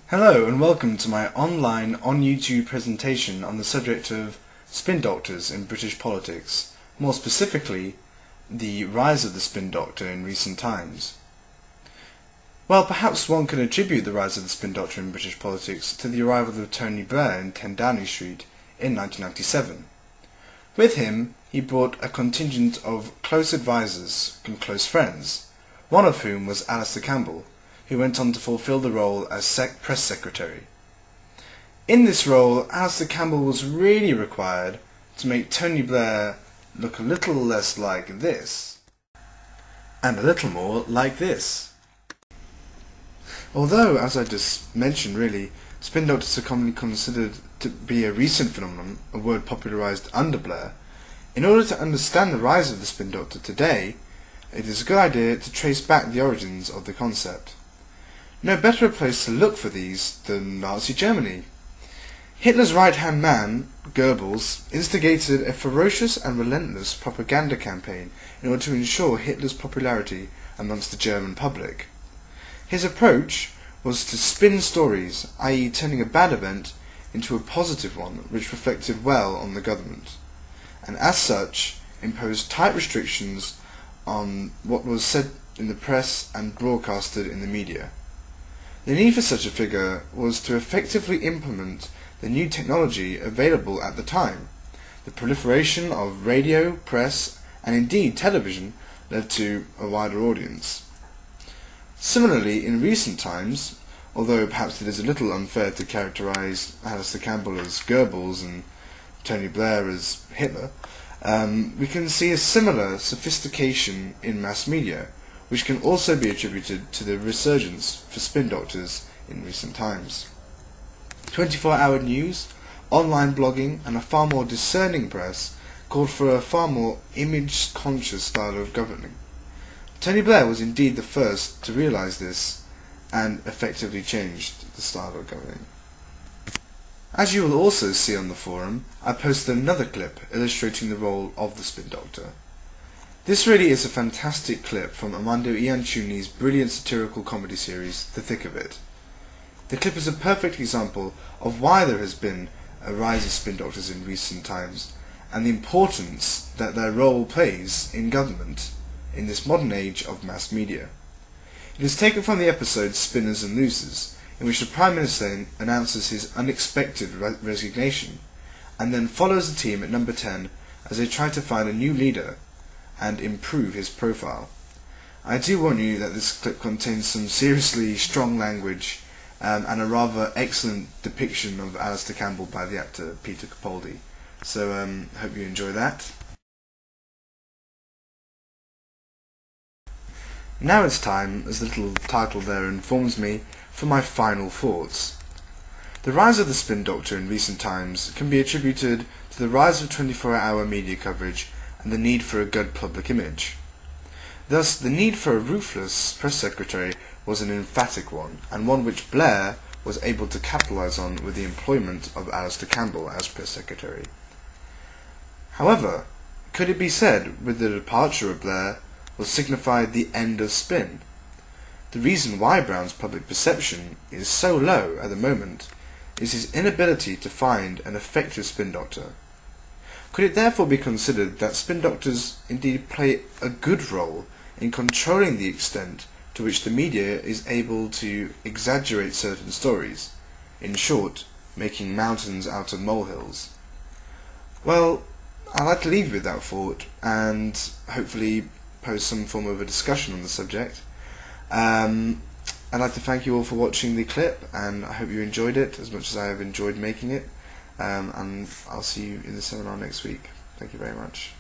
Hello and welcome to my online on YouTube presentation on the subject of spin doctors in British politics, more specifically the rise of the spin doctor in recent times. Well, perhaps one can attribute the rise of the spin doctor in British politics to the arrival of Tony Blair in 10 Downing Street in 1997. With him, he brought a contingent of close advisors and close friends, one of whom was Alastair, who went on to fulfill the role as press secretary. In this role, Alastair was really required to make Tony Blair look a little less like this, and a little more like this. Although, as I just mentioned really, spin doctors are commonly considered to be a recent phenomenon, a word popularised under Blair, in order to understand the rise of the spin doctor today, it is a good idea to trace back the origins of the concept. No better a place to look for these than Nazi Germany. Hitler's right-hand man, Goebbels, instigated a ferocious and relentless propaganda campaign in order to ensure Hitler's popularity amongst the German public. His approach was to spin stories, i.e. turning a bad event into a positive one which reflected well on the government, and as such imposed tight restrictions on what was said in the press and broadcasted in the media. The need for such a figure was to effectively implement the new technology available at the time. The proliferation of radio, press, and indeed television led to a wider audience. Similarly, in recent times, although perhaps it is a little unfair to characterize Alastair as Goebbels and Tony Blair as Hitler, we can see a similar sophistication in mass media, which can also be attributed to the resurgence for spin doctors in recent times. 24-hour news, online blogging, and a far more discerning press called for a far more image-conscious style of governing. Tony Blair was indeed the first to realise this and effectively changed the style of governing. As you will also see on the forum, I posted another clip illustrating the role of the spin doctor. This really is a fantastic clip from Armando Iannucci's brilliant satirical comedy series, The Thick of It. The clip is a perfect example of why there has been a rise of spin doctors in recent times, and the importance that their role plays in government in this modern age of mass media. It is taken from the episode Spinners and Losers, in which the Prime Minister announces his unexpected resignation, and then follows the team at number 10 as they try to find a new leader and improve his profile. I do warn you that this clip contains some seriously strong language and a rather excellent depiction of Alastair by the actor Peter Capaldi. So hope you enjoy that. Now it's time, as the little title there informs me, for my final thoughts. The rise of the spin doctor in recent times can be attributed to the rise of 24-hour media coverage and the need for a good public image. Thus, the need for a ruthless press secretary was an emphatic one, and one which Blair was able to capitalise on with the employment of Alastair as press secretary. However, could it be said, with the departure of Blair, will signify the end of spin? The reason why Brown's public perception is so low at the moment is his inability to find an effective spin doctor. Could it therefore be considered that spin doctors indeed play a good role in controlling the extent to which the media is able to exaggerate certain stories, in short, making mountains out of molehills? Well, I'd like to leave you with that thought and hopefully pose some form of a discussion on the subject. I'd like to thank you all for watching the clip, and I hope you enjoyed it as much as I have enjoyed making it. And I'll see you in the seminar next week. Thank you very much.